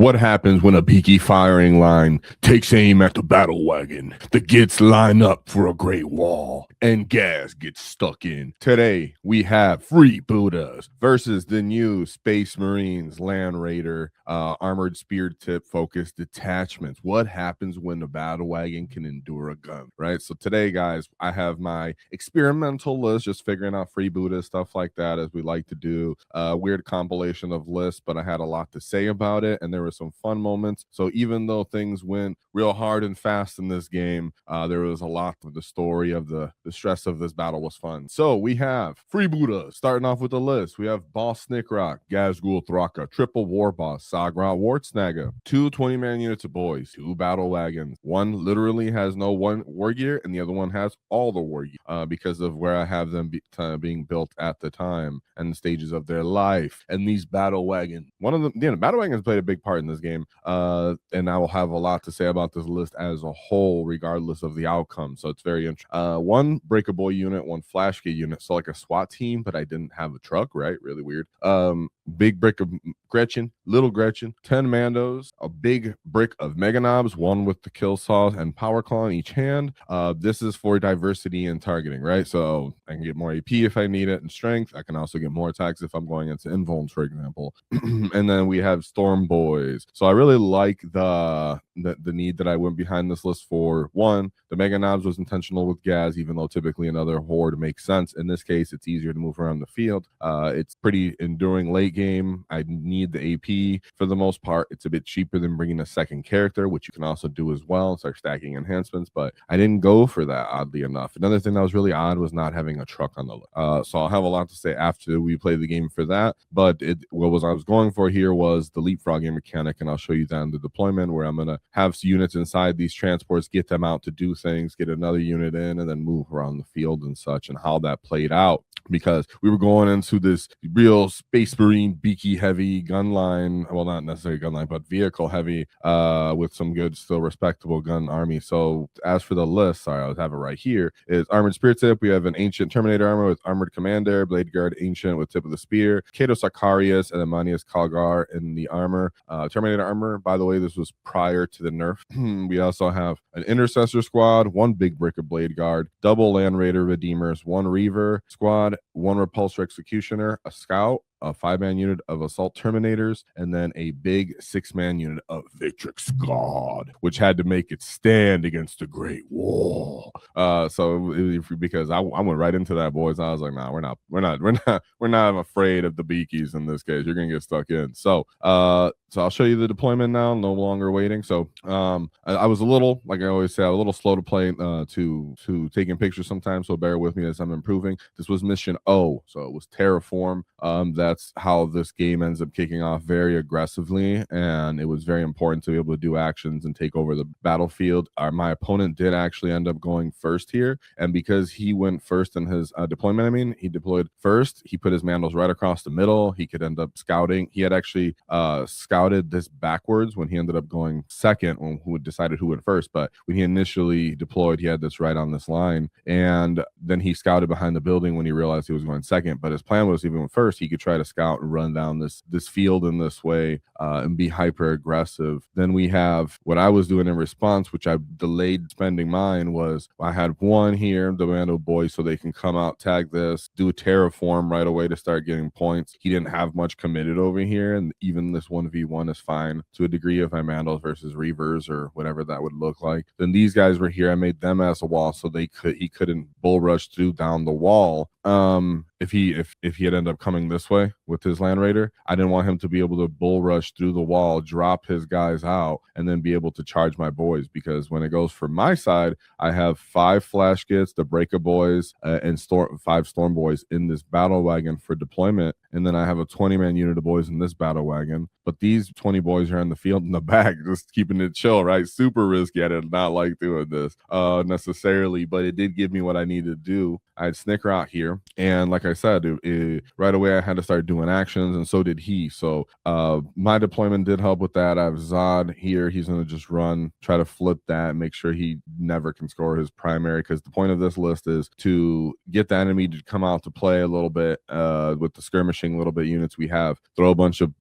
What happens when a beaky firing line takes aim at the battle wagon? The Gits line up for a great wall, and gas gets stuck in. Today, we have Freebooters versus the new Space Marines Land Raider armored spear tip focused detachments. What happens when the battle wagon can endure a gun, right? So today, guys, I have my experimental list, just figuring out freebooters, stuff like that, as we like to do. Weird compilation of lists, but I had a lot to say about it, and there were some fun moments. So even though things went real hard and fast in this game, there was a lot of the story of the stress of this battle was fun. So we have freebooters starting off with the list. We have Boss Snickrock, Gazgul Thraka, Triple War Boss, Sagra Wartsnagga, 2 20-man units of boys, 2 battle wagons. One literally has no one war gear, and the other one has all the war gear because of where I have them being built at the time and the stages of their life. And these battle wagons, one of them, battle wagons played a big part in this game, and I will have a lot to say about this list as a whole, regardless of the outcome. So it's very interesting. One breakable unit, one flash kit unit, so like a SWAT team, but I didn't have a truck, right? Really weird. Big brick of Gretchen, little Gretchen, 10 Mandos, a big brick of Mega Knobs, one with the kill saw and power claw in each hand. This is for diversity and targeting, right? So I can get more AP if I need it and strength. I can also get more attacks if I'm going into invulns, for example. And then we have Storm Boys. So I really like the need that I went behind this list for. One, the Mega Knobs was intentional with Gaz, even though typically another horde makes sense. In this case, it's easier to move around the field. It's pretty enduring late game. I need the AP for the most part. It's a bit cheaper than bringing a second character, which you can also do as well, start stacking enhancements, but I didn't go for that, oddly enough. Another thing that was really odd was not having a truck on the list. So I'll have a lot to say after we play the game for that, but what I was going for here was the leapfrogging mechanic, and I'll show you that in the deployment, where I'm going to have units inside these transports, get them out to do things, get another unit in, and then move around the field and such, and how that played out. Because we were going into this real Space Marine beaky heavy gun line, well, not necessarily gun line, but vehicle heavy, with some good, still respectable gun army. So as for the list, sorry, I have it right here, is Armored Spear Tip. We have an Ancient Terminator armor with Armored Commander, Blade Guard Ancient with Tip of the Spear, Kato Sicarius, and Amanius Kalgar in the armor. Terminator armor, by the way, this was prior to the nerf. We also have an Intercessor squad, 1 big brick of Blade Guard, double Land Raider Redeemers, 1 Reaver squad, 1 Repulsor Executioner, a Scout, a 5-man unit of Assault Terminators, and then a big 6-man unit of Victrix Squad, which had to make it stand against the Great Wall. Because I went right into that, boys. I was like, nah, we're not afraid of the beakies in this case. You're gonna get stuck in. So I'll show you the deployment now. No longer waiting. So I was a little, like I always say, a little slow to play to taking pictures sometimes. So bear with me as I'm improving. This was mission O, so it was terraform. That's how this game ends up kicking off very aggressively, and it was very important to be able to do actions and take over the battlefield. My opponent did actually end up going first here, and because he went first in his deployment, he deployed first. He put his Mandals right across the middle. He could end up scouting. He had actually scouted this backwards when he ended up going second, when who decided who went first. But when he initially deployed, he had this right on this line, and then he scouted behind the building when he realized he was going second. But his plan was, even first, he could try to scout and run down this field in this way and be hyper aggressive. Then we have what I was doing in response, which I delayed spending mine, was I had 1 here, the Mando boys, so they can come out, tag this, do a terraform right away to start getting points. He didn't have much committed over here, and even this 1v1 is fine to a degree if I Mandos versus Reavers or whatever that would look like. Then these guys were here. I made them as a wall so he couldn't bull rush through down the wall. If he had ended up coming this way with his Land Raider, I didn't want him to be able to bull rush through the wall, drop his guys out, and then be able to charge my boys. Because when it goes for my side, I have 5 Flash Kits, the Breaker Boys, and 5 Storm Boys in this battle wagon for deployment, and then I have a 20-man unit of boys in this battle wagon. But these 20 boys are in the field in the back, just keeping it chill, right? Super risky. I did not like doing this necessarily, but it did give me what I needed to do. I had Snicker out here, and like I said, right away I had to start doing doing actions, and so did he. So my deployment did help with that. I have Zod here. He's going to just run, try to flip that, make sure he never can score his primary, because the point of this list is to get the enemy to come out to play a little bit with the skirmishing little bit units we have. Throw a bunch of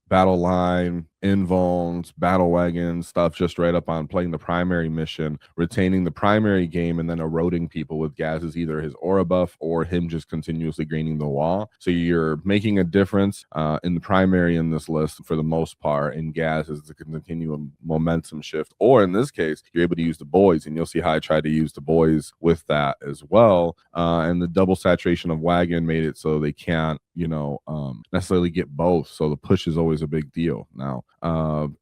battle line, invulns, battle wagons, stuff just right up on playing the primary mission, retaining the primary game, and then eroding people with Gaz's either his aura buff or him just continuously gaining the wall. So you're making a difference in the primary in this list for the most part, and Gaz is the continuum momentum shift. Or in this case, you're able to use the boys, and you'll see how I tried to use the boys with that as well. And the double saturation of wagon made it so they can't, necessarily get both. So the push is always a big deal. Now,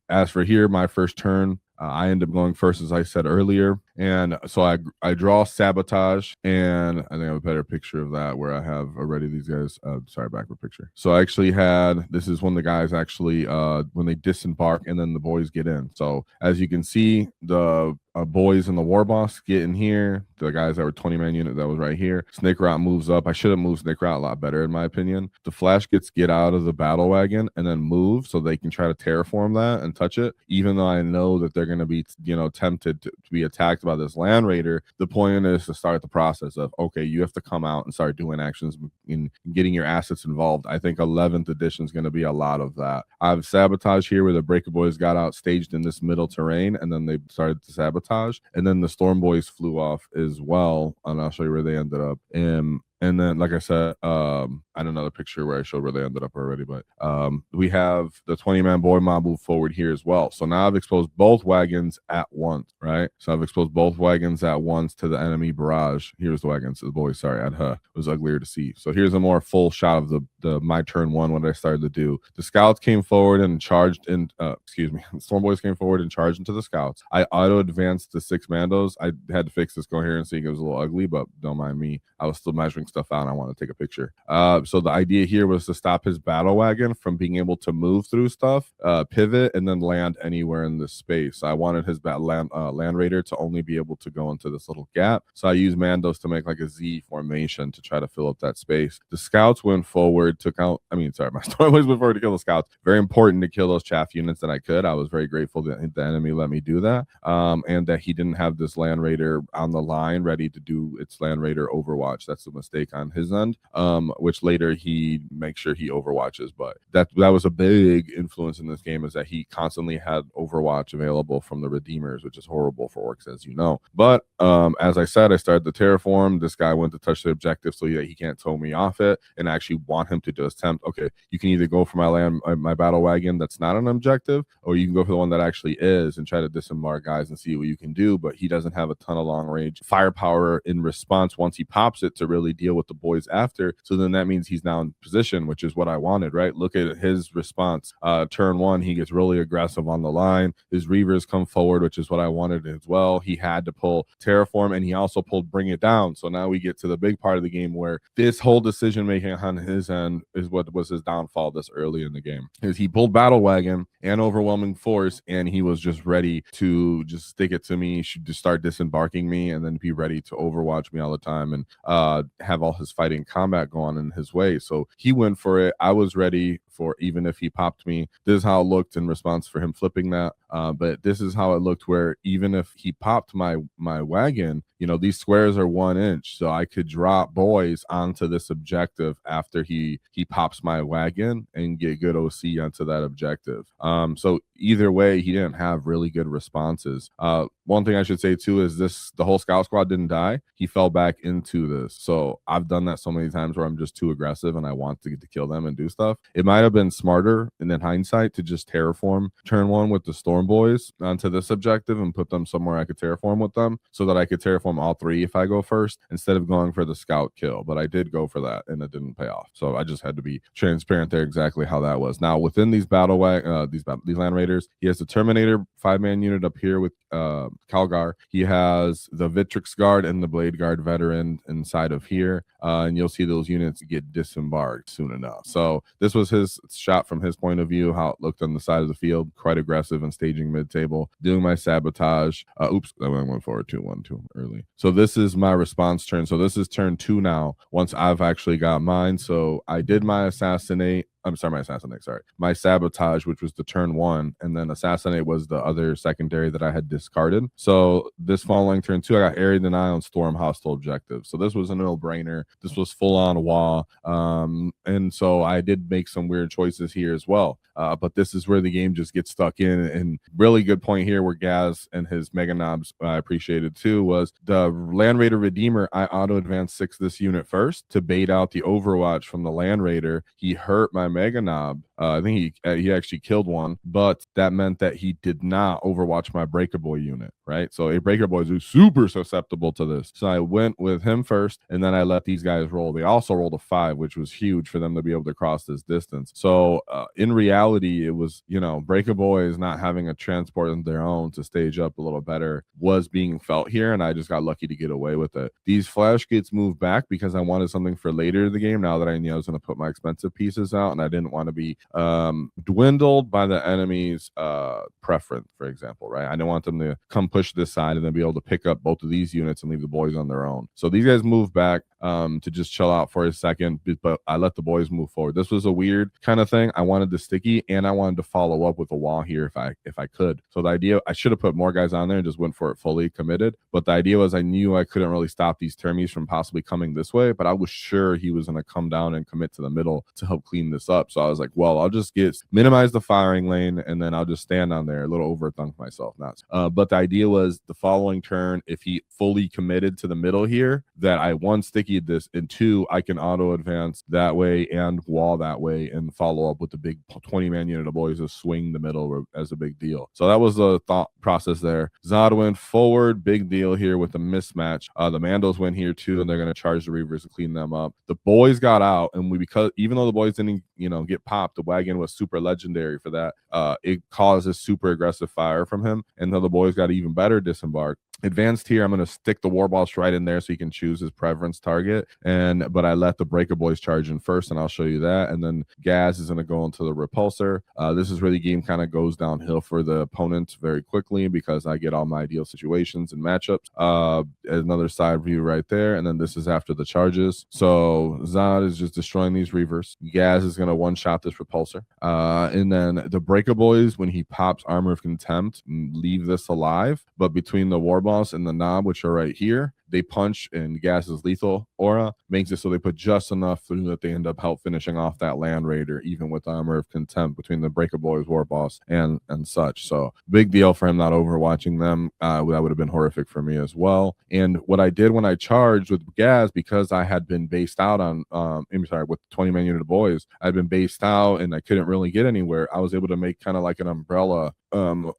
as for here, my first turn, I end up going first, as I said earlier. And so I draw Sabotage, and I think I have a better picture of that where I have already these guys. Sorry, backward picture. So I actually had, this is when the guys actually, when they disembark and then the boys get in. So as you can see, the boys and the war boss get in here. The guys that were 20-man unit that was right here. Snake Route moves up. I should have moved Snake Route a lot better, in my opinion. The Flash get out of the battle wagon and then move so they can try to terraform that and touch it. Even though I know that they're going to be, tempted to be attacked by this Land Raider, the point is to start the process of, okay, you have to come out and start doing actions in getting your assets involved. I think 11th edition is going to be a lot of that. I have Sabotage here where the Breaker Boys got out staged in this middle terrain, and then they started to sabotage. And then the Storm Boys flew off as well, and I'll show you where they ended up. And then, like I said, I had another picture where I showed where they ended up already, but we have the 20-man boy mob move forward here as well. So now I've exposed both wagons at once, right? So I've exposed both wagons at once to the enemy barrage. Here's the wagons to the boys. Sorry, it was uglier to see. So here's a more full shot of the my turn one, what I started to do. The scouts came forward and charged in, the Storm Boys came forward and charged into the scouts. I auto-advanced the 6 Mandos. I had to fix this coherence, seeing it was a little ugly, but don't mind me. I was still measuring stuff out and I want to take a picture. So the idea here was to stop his battle wagon from being able to move through stuff, pivot, and then land anywhere in this space. I wanted his Land Raider to only be able to go into this little gap. So I used Mandos to make like a Z formation to try to fill up that space. The scouts went forward, my Storm Boys went forward to kill the scouts. Very important to kill those chaff units that I could. I was very grateful that the enemy let me do that. And that he didn't have this Land Raider on the line ready to do its Land Raider overwatch. That's a mistake on his end, which later he makes sure he overwatches. But that was a big influence in this game, is that he constantly had overwatch available from the Redeemers, which is horrible for orcs, as you know. But as I said, I started the terraform. This guy went to touch the objective so that he can't tow me off it, and I actually want him to just attempt, okay, you can either go for my battle wagon that's not an objective, or you can go for the one that actually is and try to disembark guys and see what you can do. But he doesn't have a ton of long range firepower in response once he pops it to really deal with the boys after. So then that means he's now in position, which is what I wanted, right? Look at his response. Turn one, he gets really aggressive on the line. His Reavers come forward, which is what I wanted as well. He had to pull terraform, and he also pulled bring it down. So now we get to the big part of the game where this whole decision making on his end is what was his downfall this early in the game. Is he pulled battle wagon and overwhelming force, and he was just ready to just stick it to me, should just start disembarking me, and then be ready to overwatch me all the time and have all his fighting combat go on in his way. So he went for it. I was ready for, even if he popped me. This is how it looked in response for him flipping that. But this is how it looked where even if he popped my wagon, these squares are 1 inch. So I could drop boys onto this objective after he pops my wagon and get good OC onto that objective. So either way, he didn't have really good responses. One thing I should say too is the whole scout squad didn't die. He fell back into this. So I've done that so many times where I'm just too aggressive and I want to get to kill them and do stuff. It might have been smarter in hindsight to just terraform turn one with the Storm Boys onto this objective and put them somewhere I could terraform with them, so that I could terraform all 3 if I go first, instead of going for the scout kill. But I did go for that and it didn't pay off. So I just had to be transparent there exactly how that was. Now within these these Land Raiders, he has the Terminator 5-man unit up here with Calgar. He has the Vitrix Guard and the Blade Guard veteran inside of here, and you'll see those units get disembarked soon enough. So this was his shot from his point of view, how it looked on the side of the field, quite aggressive and staging mid-table, doing my sabotage. Oops, I went forward 2-1 too early. So this is my response turn. So this is turn 2 now, once I've actually got mine. So I did my assassinate. My sabotage, which was the turn 1, and then assassinate was the other secondary that I had discarded. So this following turn 2, I got Area Deny on Storm hostile objective. So this was a no-brainer. This was full on WAAAGH. And so I did make some weird choices here as well. But this is where the game just gets stuck in. And really good point here where Gaz and his Mega Knobs, I appreciated too, was the Land Raider Redeemer. I auto-advanced 6 this unit first to bait out the Overwatch from the Land Raider. He hurt my Mega Knob. I think he actually killed one, but that meant that he did not overwatch my Breaker Boy unit, right? So a Breaker Boy is super susceptible to this. So I went with him first, and then I let these guys roll. They also rolled a 5, which was huge for them to be able to cross this distance. So in reality, it was, Breaker Boys not having a transport of their own to stage up a little better was being felt here, and I just got lucky to get away with it. These flash gates moved back because I wanted something for later in the game. Now that I knew I was going to put my expensive pieces out, and I didn't want to be dwindled by the enemy's preference, for example, right? I didn't want them to come push this side and then be able to pick up both of these units and leave the boys on their own. So these guys moved back to just chill out for a second, but I let the boys move forward. This was a weird kind of thing. I wanted the sticky, and I wanted to follow up with a wall here if I could. So the idea, I should have put more guys on there and just went for it fully committed. But the idea was I knew I couldn't really stop these termies from possibly coming this way, but I was sure he was going to come down and commit to the middle to help clean this up. So I was like, well, I'll just minimize the firing lane, and then I'll just stand on there, a little overthunk myself. But the idea was the following turn, if he fully committed to the middle here, that I 1 stickied this, and 2, I can auto advance that way and wall that way and follow up with the big 20-man unit of boys to swing the middle as a big deal. So that was the thought process there. Zod went forward, big deal here with the mismatch. The Mandos went here too, and they're going to charge the Reavers to clean them up. The boys got out, and because even though the boys didn't get popped, the wagon was super legendary for that. It caused a super aggressive fire from him, and then the boys got even better disembark. Advanced here, I'm going to stick the War Boss right in there so he can choose his preference target. But I let the Breaker Boys charge in first, and I'll show you that. And then Gaz is going to go into the Repulsor. This is where the game kind of goes downhill for the opponent very quickly because I get all my ideal situations and matchups. Another side view right there. And then this is after the charges. So Zod is just destroying these Reavers. Gaz is going to one-shot this Repulsor. And then the Breaker Boys, when he pops Armor of Contempt, leave this alive. But between the War Boss and the Knob, which are right here, they punch, and Gas's lethal aura makes it so they put just enough through that they end up finishing off that Land Raider, even with Armor of Contempt between the Breaker Boys, War Boss, and such. So big deal for him not overwatching them. That would have been horrific for me as well. And what I did when I charged with Gas, because I had been based out on, with 20-man unit of boys, I'd been based out and I couldn't really get anywhere. I was able to make kind of like an umbrella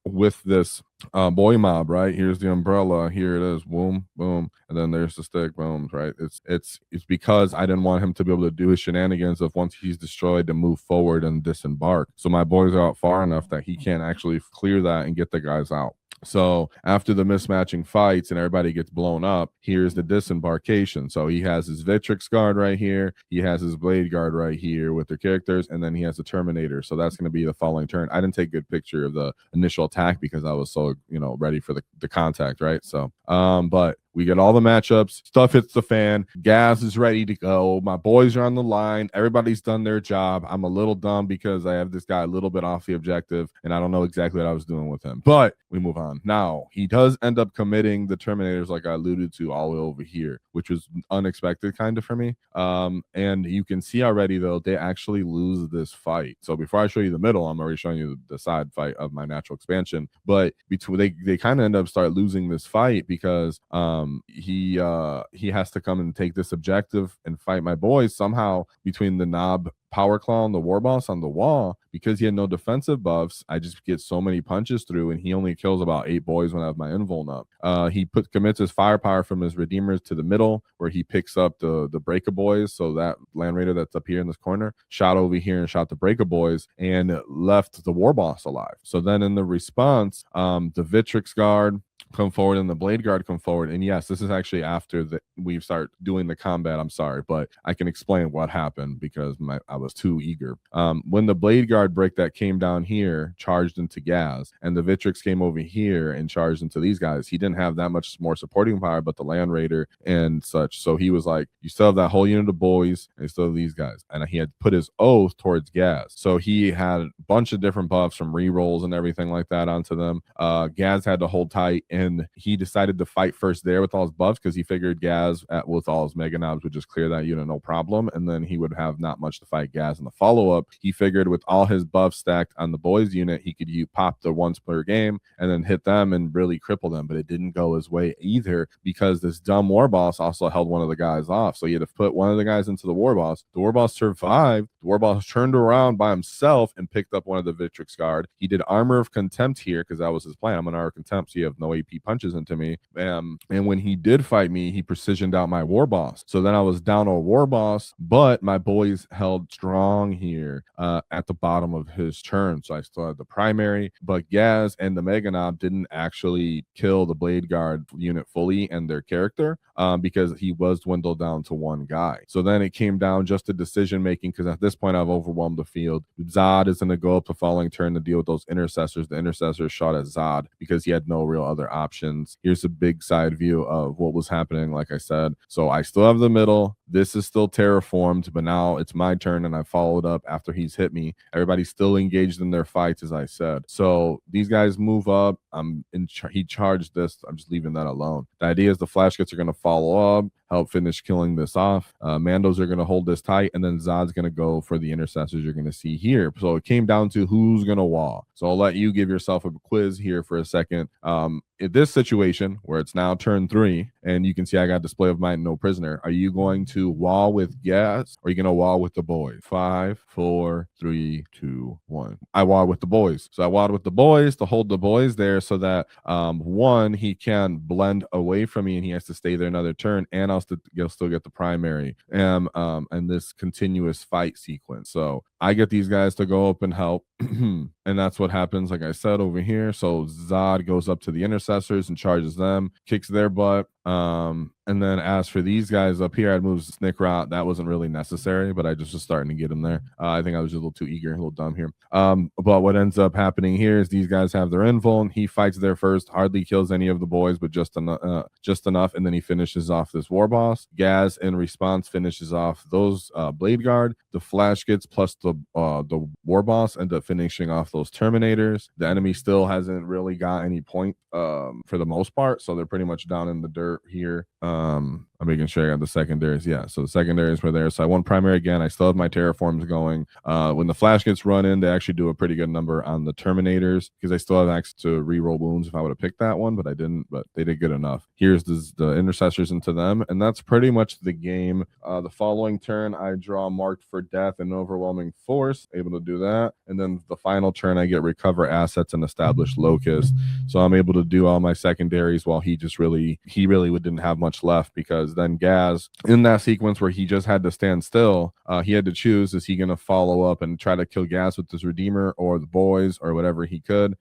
with this boy mob, right? Here's the umbrella, here it is, boom, boom, and then there's the stick, boom, right? It's because I didn't want him to be able to do his shenanigans of once he's destroyed to move forward and disembark. So my boys are out far enough that he can't actually clear that and get the guys out. So after the mismatching fights and everybody gets blown up, here's the disembarkation. So he has his Vitrix Guard right here. He has his Blade Guard right here with their characters. And then he has the Terminator. So that's going to be the following turn. I didn't take a good picture of the initial attack because I was so, ready for the contact, right? So, but we get all the matchups. Stuff hits the fan. Gas is ready to go. My boys are on the line. Everybody's done their job. I'm a little dumb because I have this guy a little bit off the objective, and I don't know exactly what I was doing with him. But we move on. Now, he does end up committing the Terminators like I alluded to all the way over here, which was unexpected kind of for me. And you can see already, though, they actually lose this fight. So before I show you the middle, I'm already showing you the side fight of my natural expansion. But they kind of end up start losing this fight because he has to come and take this objective and fight my boys. Somehow between the Knob Power Claw on the War Boss on the wall, because he had no defensive buffs, I just get so many punches through, and he only kills about 8 boys when I have my invuln up. He commits his firepower from his Redeemers to the middle, where he picks up the Breaker Boys. So that Land Raider that's up here in this corner shot over here and shot the Breaker Boys and left the War Boss alive. So then in the response, the Vitrix Guard come forward and the Blade Guard come forward. And yes, this is actually after we start doing the combat. I'm sorry, but I can explain what happened because I was too eager. When the Blade Guard break that came down here, charged into Gaz, and the Vitrix came over here and charged into these guys, he didn't have that much more supporting power, but the Land Raider and such. So he was like, you still have that whole unit of boys, and you still have these guys. And he had put his oath towards Gaz. So he had a bunch of different buffs from rerolls and everything like that onto them. Gaz had to hold tight, and he decided to fight first there with all his buffs because he figured Gaz with all his Mega Knobs would just clear that unit no problem, and then he would have not much to fight Gaz in the follow-up. He figured with all his buffs stacked on the boys unit, he could pop the once per game and then hit them and really cripple them, but it didn't go his way either because this dumb War Boss also held one of the guys off. So he had to put one of the guys into the War Boss. The War Boss survived. The War Boss turned around by himself and picked up one of the Vitrix Guard. He did Armor of Contempt here because that was his plan. I'm an Armor of Contempt, so you have no AP punches into me. And when he did fight me, he precisioned out my War Boss. So then I was down a War Boss, but my boys held strong here at the bottom of his turn. So I still had the primary, but Gaz and the Mega Knob didn't actually kill the Blade Guard unit fully and their character because he was dwindled down to one guy. So then it came down just to decision making because at this point I've overwhelmed the field. Zod is going to go up the following turn to deal with those intercessors. The intercessors shot at Zod because he had no real other options. Here's a big side view of what was happening, like I said. So I still have the middle. This is still terraformed, but now it's my turn and I followed up after he's hit me. Everybody's still engaged in their fights, as I said. So these guys move up. He charged this. I'm just leaving that alone. The idea is the flash kits are going to follow up, help finish killing this off. Mandos are going to hold this tight, and then Zod's going to go for the intercessors you're going to see here. So it came down to who's going to wall. So I'll let you give yourself a quiz here for a second. In this situation where it's now turn 3 and you can see I got display of might, no prisoner, are you going to wall with Gaz or are you going to wall with the boys? 5, 4, 3, 2, 1. I wall with the boys. So I walled with the boys to hold the boys there so that one, he can blend away from me and he has to stay there another turn, and I'll still get the primary and this continuous fight sequence. So I get these guys to go up and help. And that's what happens, like I said, over here. So Zod goes up to the intercessors and charges them, kicks their butt. And then as for these guys up here, I'd move Snick Rot. That wasn't really necessary, but I just was starting to get them there. I think I was just a little too eager, a little dumb here. But what ends up happening here is these guys have their invuln. He fights there first, hardly kills any of the boys, but just enough. And then he finishes off this War Boss. Gaz, in response, finishes off those Blade Guard. The Flash Kits plus the War Boss end up finishing off those Terminators. The enemy still hasn't really got any point for the most part, so they're pretty much down in the dirt here. I'm making sure I got the secondaries. Yeah, so the secondaries were there. So I won primary again. I still have my terraforms going. When the flash gets run in, they actually do a pretty good number on the Terminators because I still have access to reroll wounds if I would have picked that one, but I didn't. But they did good enough. Here's the intercessors into them, and that's pretty much the game. The following turn, I draw marked for death and overwhelming force, able to do that. And then the final turn, I get recover assets and establish locust. So I'm able to do all my secondaries while he really didn't have much left, because then Gaz, in that sequence where he just had to stand still, he had to choose, is he going to follow up and try to kill Gaz with his Redeemer or the boys or whatever he could.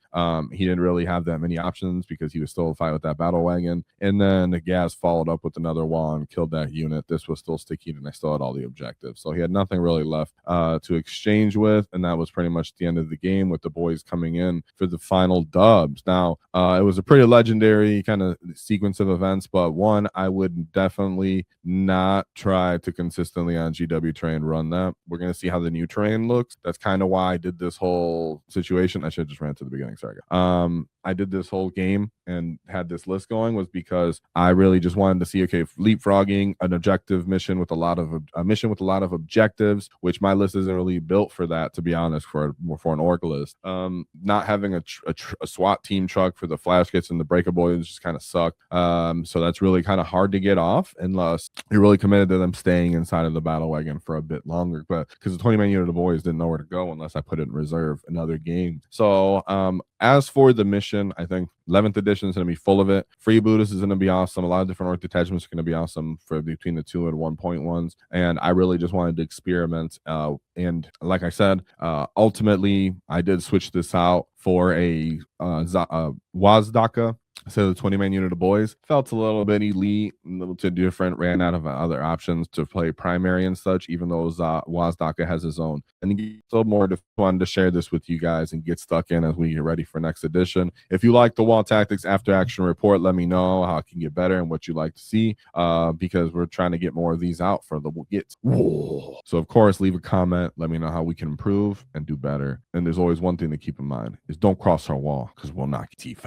He didn't really have that many options because he was still fighting with that battle wagon. And then Gaz followed up with another wall and killed that unit. This was still sticky and I still had all the objectives. So he had nothing really left to exchange with, and that was pretty much the end of the game with the boys coming in for the final dubs. Now, it was a pretty legendary kind of sequence of events, but one, I would definitely not try to consistently on GW terrain run that. We're going to see how the new terrain looks. That's kind of why I did this whole situation. I should have just ran to the beginning. Sorry. I did this whole game and had this list going was because I really just wanted to see, okay, leapfrogging an objective mission with a lot of objectives, which my list isn't really built for that, to be honest, for an orc list. Not having a SWAT team truck for the flash kits and the breakables just kind of suck. So that's really kind of hard to get off unless you're really committed to them staying inside of the battle wagon for a bit longer. But because the 20-man unit of boys didn't know where to go unless I put it in reserve another game. So as for the mission, I think 11th edition is going to be full of it. Freebooters is going to be awesome. A lot of different orc detachments are going to be awesome for between the 2 and 1.1s. And I really just wanted to experiment. And like I said, ultimately, I did switch this out for a WAAAGH. So the 20-man unit of boys felt a little bit elite, a little too different, ran out of other options to play primary and such, even though WAAAGH has his own. And so more wanted to share this with you guys and get stuck in as we get ready for next edition. If you like the Wall Tactics After Action Report, let me know how it can get better and what you'd like to see, because we're trying to get more of these out for the Gits. So, of course, leave a comment. Let me know how we can improve and do better. And there's always one thing to keep in mind is don't cross our wall because we'll knock your teeth out.